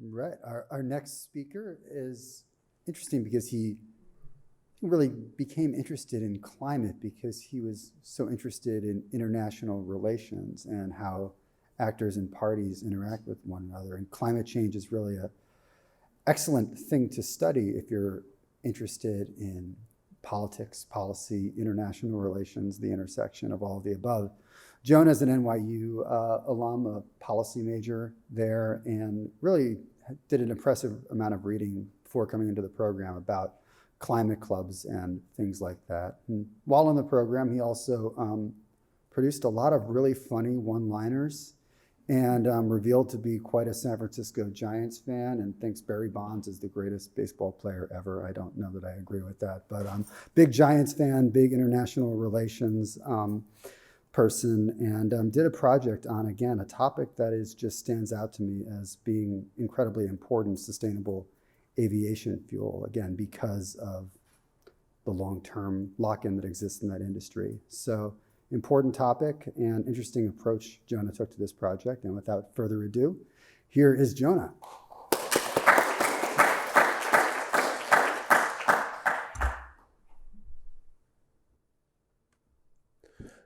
Right. Our next speaker is interesting because he really became interested in climate because he was so interested in international relations and how actors and parties interact with one another. And climate change is really an excellent thing to study if you're interested in politics, policy, international relations, the intersection of all of the above. Jonah is an NYU alum, a policy major there, and really did an impressive amount of reading before coming into the program about climate clubs and things like that. And while in the program, he also produced a lot of really funny one-liners and revealed to be quite a San Francisco Giants fan and thinks Barry Bonds is the greatest baseball player ever. I don't know that I agree with that, but big Giants fan, big international relations person, and did a project on, again, a topic that just stands out to me as being incredibly important, sustainable aviation fuel, again, because of the long-term lock-in that exists in that industry. So important topic and interesting approach Jonah took to this project. And without further ado, here is Jonah.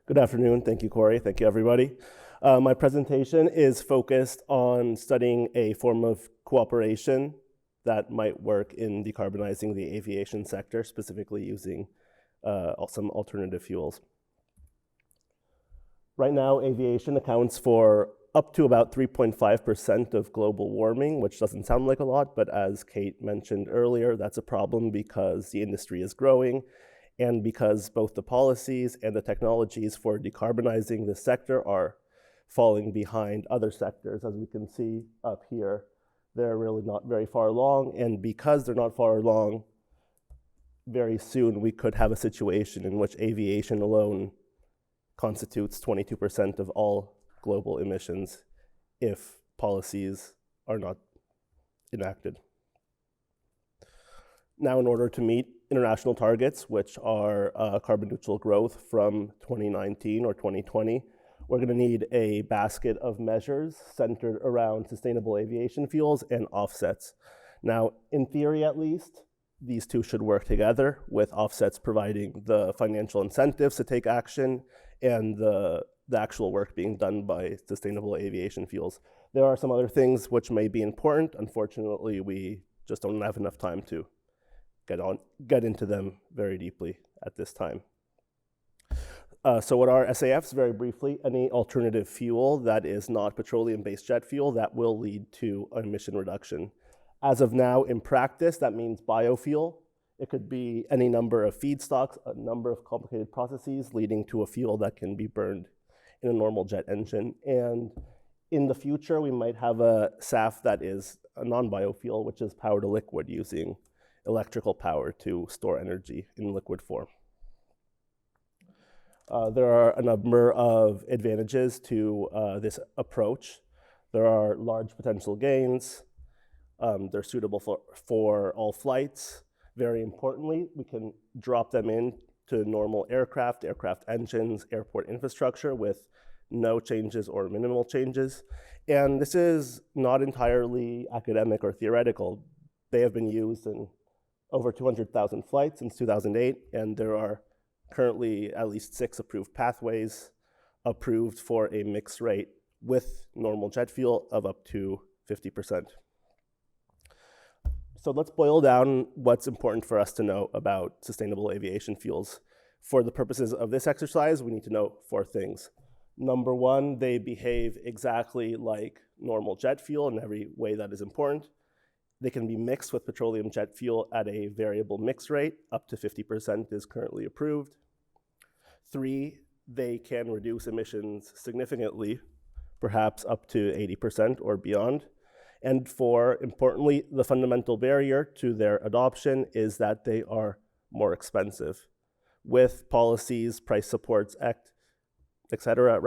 Good afternoon. Thank you, Corey. Thank you, everybody. My presentation is focused on studying a form of cooperation that might work in decarbonizing the aviation sector, specifically using some alternative fuels. Right now, aviation accounts for up to about 3.5% of global warming, which doesn't sound like a lot, but as Kate mentioned earlier, that's a problem because the industry is growing and because both the policies and the technologies for decarbonizing this sector are falling behind other sectors. As we can see up here, they're really not very far along, and because they're not far along, very soon we could have a situation in which aviation alone constitutes 22% of all global emissions if policies are not enacted. Now, in order to meet international targets, which are carbon neutral growth from 2019 or 2020, we're going to need a basket of measures centered around sustainable aviation fuels and offsets. Now, in theory at least, these two should work together, with offsets providing the financial incentives to take action and the actual work being done by sustainable aviation fuels. There are some other things which may be important. Unfortunately, we just don't have enough time to get into them very deeply at this time. So what are SAFs? Very briefly, any alternative fuel that is not petroleum-based jet fuel that will lead to emission reduction. As of now, in practice, that means biofuel. It could be any number of feedstocks, a number of complicated processes leading to a fuel that can be burned in a normal jet engine. And in the future, we might have a SAF that is a non-biofuel, which is power to liquid, using electrical power to store energy in liquid form. There are a number of advantages to this approach. There are large potential gains. They're suitable for all flights. Very importantly, we can drop them in to normal aircraft engines, airport infrastructure with no changes or minimal changes. And this is not entirely academic or theoretical. They have been used in over 200,000 flights since 2008, and there are currently at least 6 approved pathways approved for a mix rate with normal jet fuel of up to 50%. So let's boil down what's important for us to know about sustainable aviation fuels. For the purposes of this exercise, we need to know 4 things. Number 1, they behave exactly like normal jet fuel in every way that is important. They can be mixed with petroleum jet fuel at a variable mix rate. Up to 50% is currently approved. 3, they can reduce emissions significantly, perhaps up to 80% or beyond. And 4, importantly, the fundamental barrier to their adoption is that they are more expensive. With policies, price supports, et cetera,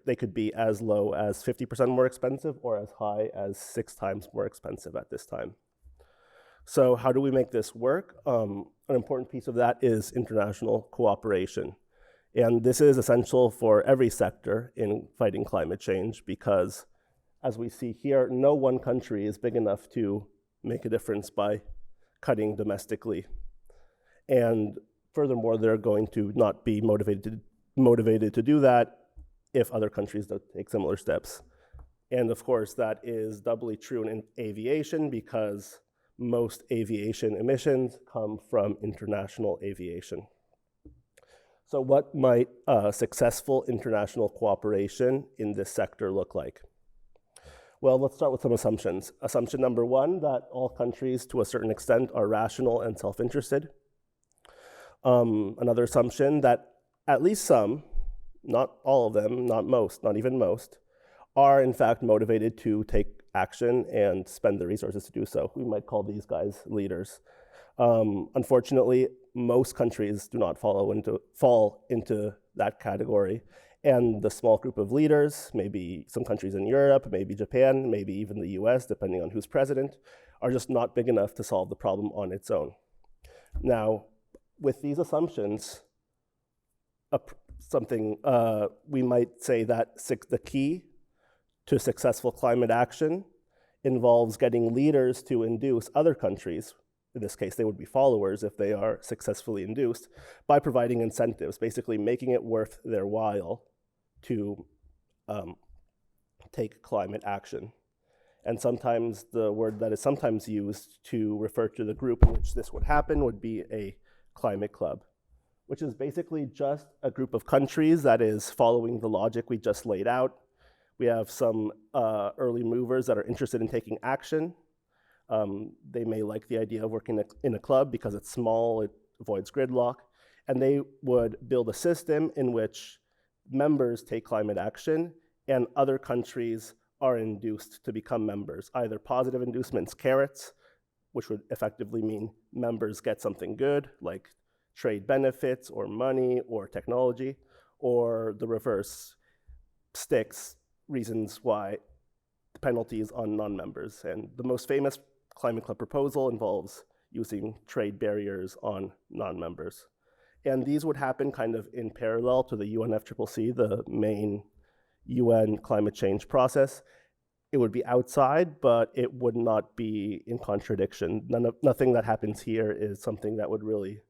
they could be as low as 50% more expensive or as high as 6 times more expensive at this time. So how do we make this work? An important piece of that is international cooperation. And this is essential for every sector in fighting climate change because as we see here, no one country is big enough to make a difference by cutting domestically. And furthermore, they're going to not be motivated to do that if other countries don't take similar steps. And of course, that is doubly true in aviation because most aviation emissions come from international aviation. So what might successful international cooperation in this sector look like? Well, let's start with some assumptions. Assumption number one, that all countries to a certain extent are rational and self-interested. Another assumption that at least some, not all of them, not most, not even most, are in fact motivated to take action and spend the resources to do so. We might call these guys leaders. Unfortunately, most countries do not fall into that category. And the small group of leaders, maybe some countries in Europe, maybe Japan, maybe even the US, depending on who's president, are just not big enough to solve the problem on its own. Now, with these assumptions, we might say that the key to successful climate action involves getting leaders to induce other countries, in this case they would be followers if they are successfully induced, by providing incentives, basically making it worth their while to take climate action. And sometimes the word that is sometimes used to refer to the group in which this would happen would be a climate club, which is basically just a group of countries that is following the logic we just laid out. We have some early movers that are interested in taking action. They may like the idea of working in a club because it's small, it avoids gridlock, and they would build a system in which members take climate action and other countries are induced to become members, either positive inducements, carrots, which would effectively mean members get something good, like trade benefits or money or technology, or the reverse, sticks, reasons why penalties on non-members. And the most famous Climate Club proposal involves using trade barriers on non-members. And these would happen kind of in parallel to the UNFCCC, the main UN climate change process. It would be outside, but it would not be in contradiction. Nothing that happens here is something that would really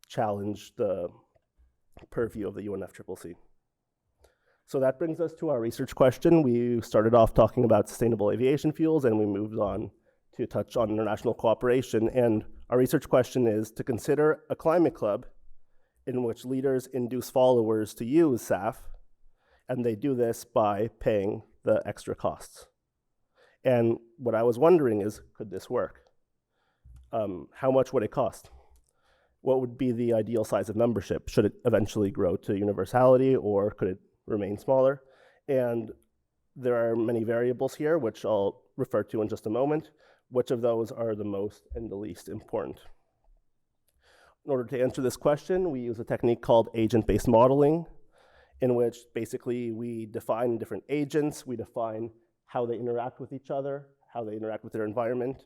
challenge the purview of the UNFCCC. So that brings us to our research question. We started off talking about sustainable aviation fuels, and we moved on to touch on international cooperation. And our research question is to consider a climate club in which leaders induce followers to use SAF, and they do this by paying the extra costs. And what I was wondering is, could this work? How much would it cost? What would be the ideal size of membership? Should it eventually grow to universality, or could it remain smaller? And there are many variables here, which I'll refer to in just a moment. Which of those are the most and the least important? In order to answer this question, we use a technique called agent-based modeling, in which basically we define different agents, we define how they interact with each other, how they interact with their environment,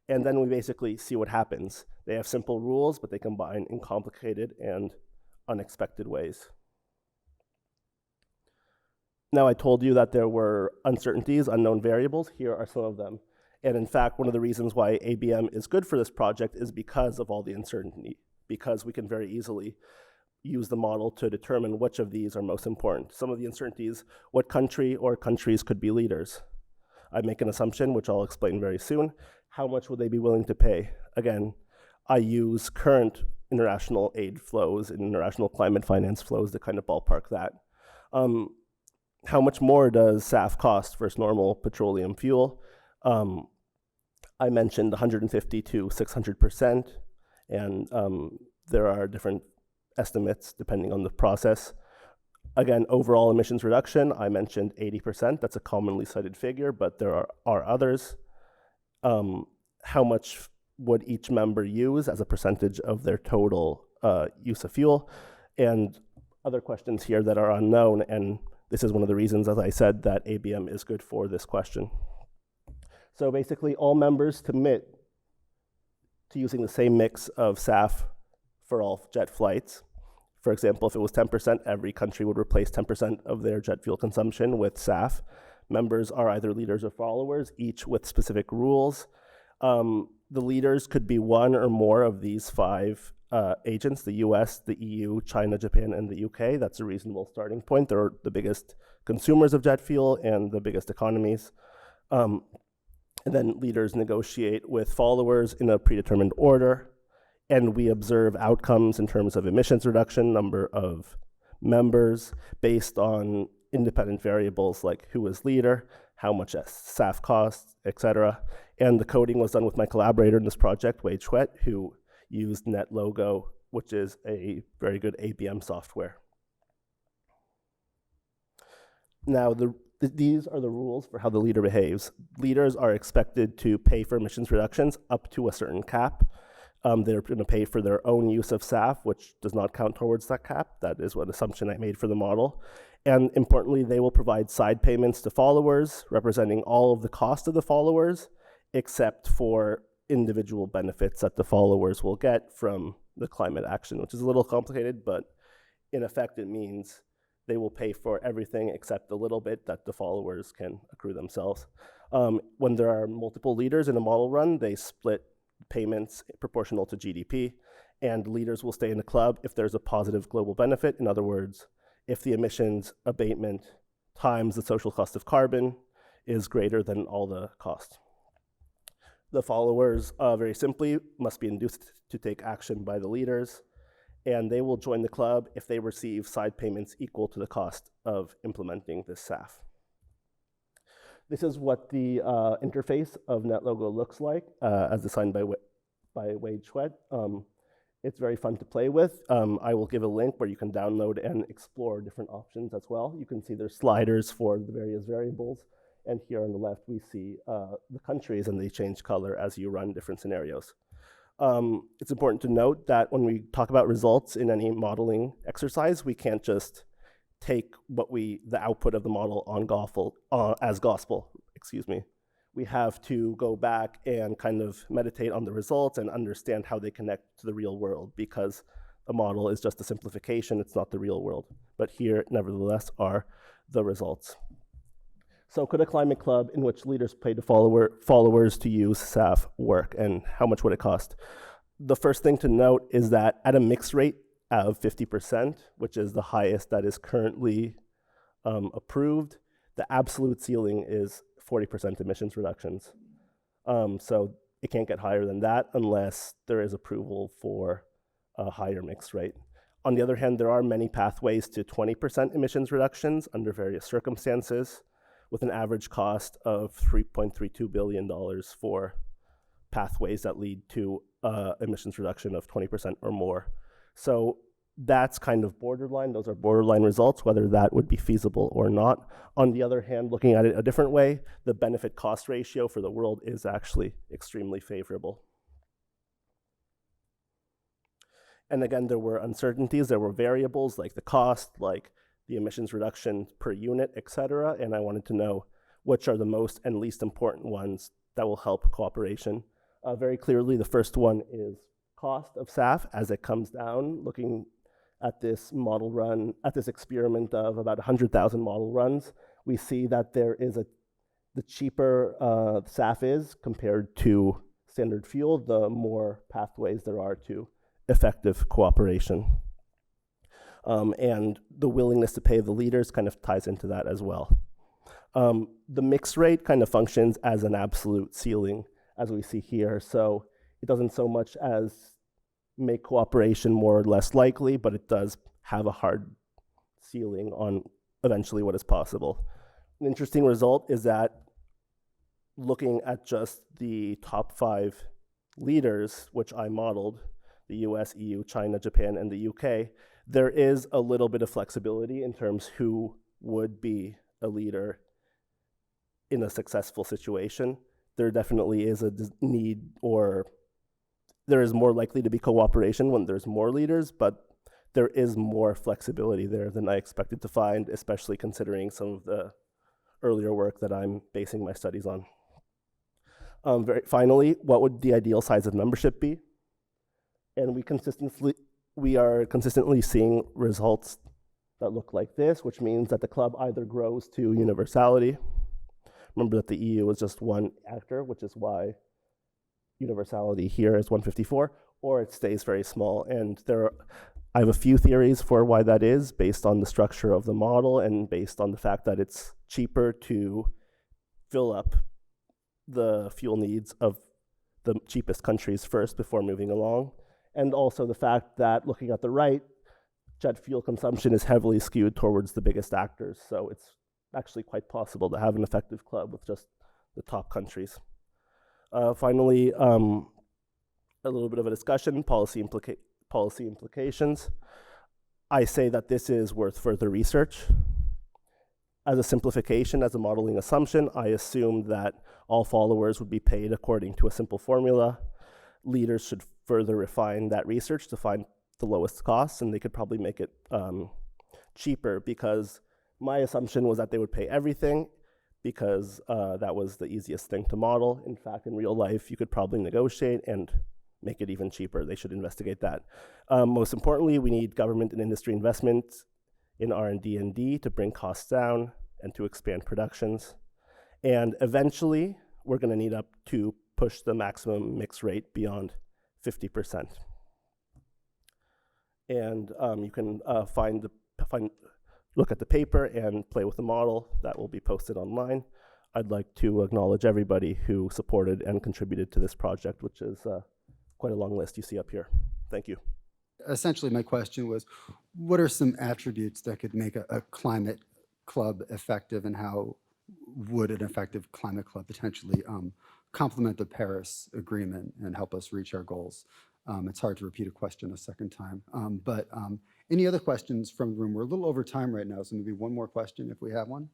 and then we basically see what happens. They have simple rules, but they combine in complicated and unexpected ways. Now, I told you that there were uncertainties, unknown variables. Here are some of them. And in fact, one of the reasons why ABM is good for this project is because of all the uncertainty, because we can very easily use the model to determine which of these are most important. Some of the uncertainties, what country or countries could be leaders? I make an assumption, which I'll explain very soon. How much would they be willing to pay? Again, I use current international aid flows and international climate finance flows to kind of ballpark that. How much more does SAF cost versus normal petroleum fuel? I mentioned 150 to 600%, and there are different estimates depending on the process. Again, overall emissions reduction, I mentioned 80%. That's a commonly cited figure, but there are others. How much would each member use as a percentage of their total use of fuel? And other questions here that are unknown, and this is one of the reasons, as I said, that ABM is good for this question. So basically, all members commit to using the same mix of SAF for all jet flights. For example, if it was 10%, every country would replace 10% of their jet fuel consumption with SAF. Members are either leaders or followers, each with specific rules. The leaders could be one or more of these 5 agents: the US, the EU, China, Japan, and the UK. That's a reasonable starting point. They're the biggest consumers of jet fuel and the biggest economies. And then leaders negotiate with followers in a predetermined order, and we observe outcomes in terms of emissions reduction, number of members, based on independent variables like who is leader, how much SAF costs, etc. And the coding was done with my collaborator in this project, Wei Chwet, who used NetLogo, which is a very good ABM software. Now, these are the rules for how the leader behaves. Leaders are expected to pay for emissions reductions up to a certain cap. They're going to pay for their own use of SAF, which does not count towards that cap. That is what assumption I made for the model. And importantly, they will provide side payments to followers, representing all of the cost of the followers, except for individual benefits that the followers will get from the climate action, which is a little complicated, but in effect, it means they will pay for everything except a little bit that the followers can accrue themselves. When there are multiple leaders in a model run, they split payments proportional to GDP, and leaders will stay in the club if there's a positive global benefit. In other words, if the emissions abatement times the social cost of carbon is greater than all the cost. The followers, very simply, must be induced to take action by the leaders, and they will join the club if they receive side payments equal to the cost of implementing this SAF. This is what the interface of NetLogo looks like, as designed by Wei Chwet. It's very fun to play with. I will give a link where you can download and explore different options as well. You can see there's sliders for the various variables. And here on the left, we see the countries, and they change color as you run different scenarios. It's important to note that when we talk about results in any modeling exercise, we can't just take the output of the model as gospel, We have to go back and kind of meditate on the results and understand how they connect to the real world, because a model is just a simplification, it's not the real world. But here, nevertheless, are the results. So could a climate club in which leaders pay to followers to use SAF work, and how much would it cost? The first thing to note is that at a mix rate of 50%, which is the highest that is currently approved, the absolute ceiling is 40% emissions reductions. So it can't get higher than that unless there is approval for a higher mix rate. On the other hand, there are many pathways to 20% emissions reductions under various circumstances, with an average cost of $3.32 billion for pathways that lead to emissions reduction of 20% or more. So that's kind of borderline. Those are borderline results, whether that would be feasible or not. On the other hand, looking at it a different way, the benefit-cost ratio for the world is actually extremely favorable. And again, there were uncertainties. There were variables like the cost, like the emissions reduction per unit, et cetera, and I wanted to know which are the most and least important ones that will help cooperation. Very clearly, the first one is cost of SAF as it comes down. Looking at this model run, at this experiment of about 100,000 model runs, we see that there is the cheaper SAF is compared to standard fuel, the more pathways there are to effective cooperation. And the willingness to pay the leaders kind of ties into that as well. The mix rate kind of functions as an absolute ceiling, as we see here. So it doesn't so much as make cooperation more or less likely, but it does have a hard ceiling on eventually what is possible. An interesting result is that looking at just the top 5 leaders, which I modeled, the US, EU, China, Japan, and the UK, there is a little bit of flexibility in terms who would be a leader in a successful situation. There definitely is a need, or there is more likely to be cooperation when there's more leaders, but there is more flexibility there than I expected to find, especially considering some of the earlier work that I'm basing my studies on. Finally, what would the ideal size of membership be? And we are consistently seeing results that look like this, which means that the club either grows to universality, Remember that the EU is just one actor, which is why universality here is 154, or it stays very small. And I have a few theories for why that is, based on the structure of the model and based on the fact that it's cheaper to fill up the fuel needs of the cheapest countries first before moving along. And also the fact that, looking at the right, jet fuel consumption is heavily skewed towards the biggest actors. So it's actually quite possible to have an effective club with just the top countries. Finally, a little bit of a discussion, policy implications. I say that this is worth further research. As a simplification, as a modeling assumption, I assume that all followers would be paid according to a simple formula. Leaders should further refine that research to find the lowest costs, and they could probably make it cheaper, because my assumption was that they would pay everything because that was the easiest thing to model. In fact, in real life, you could probably negotiate and make it even cheaper. They should investigate that. Most importantly, we need government and industry investment in R&D and D to bring costs down and to expand productions. And eventually, we're going to need up to push the maximum mix rate beyond 50%. And you can look at the paper and play with the model. That will be posted online. I'd like to acknowledge everybody who supported and contributed to this project, which is quite a long list you see up here. Thank you. Essentially, my question was, what are some attributes that could make a climate club effective, and how would an effective climate club potentially complement the Paris Agreement and help us reach our goals? It's hard to repeat a question a second time. But any other questions from the room? We're a little over time right now, so maybe one more question if we have one.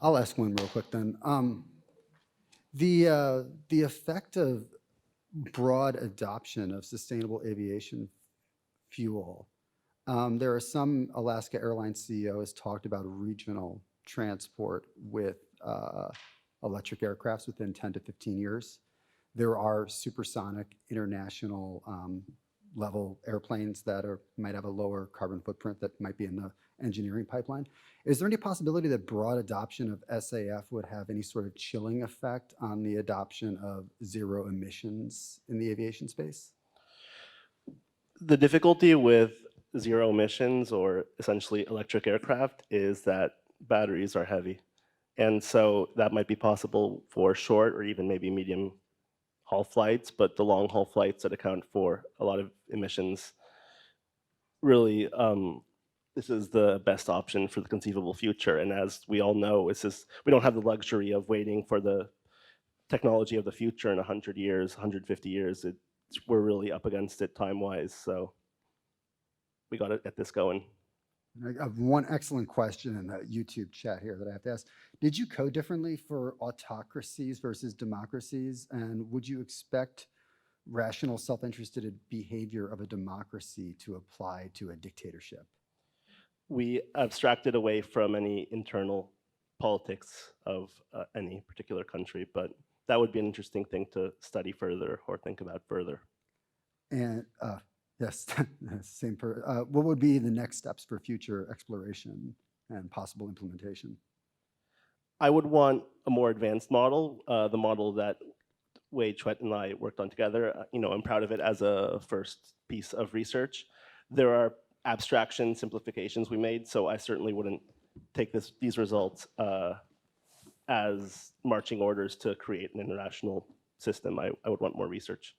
I'll ask one real quick then. The effect of broad adoption of sustainable aviation fuel. There are some Alaska Airlines CEOs talked about regional transport with electric aircrafts within 10 to 15 years. There are supersonic international level airplanes that might have a lower carbon footprint that might be in the engineering pipeline. Is there any possibility that broad adoption of SAF would have any sort of chilling effect on the adoption of zero emissions in the aviation space? The difficulty with zero emissions, or essentially electric aircraft, is that batteries are heavy. And so that might be possible for short or even maybe medium haul flights, but the long haul flights that account for a lot of emissions, really, this is the best option for the conceivable future. And as we all know, we don't have the luxury of waiting for the technology of the future in 100 years, 150 years. We're really up against it time-wise, so we got to get this going. I have one excellent question in the YouTube chat here that I have to ask. Did you code differently for autocracies versus democracies? And would you expect rational, self-interested behavior of a democracy to apply to a dictatorship? We abstracted away from any internal politics of any particular country, but that would be an interesting thing to study further or think about further. And yes, what would be the next steps for future exploration and possible implementation? I would want a more advanced model, the model that Wade, Chwet, and I worked on together. I'm proud of it as a first piece of research. There are abstraction simplifications we made, so I certainly wouldn't take these results as marching orders to create an international system. I would want more research.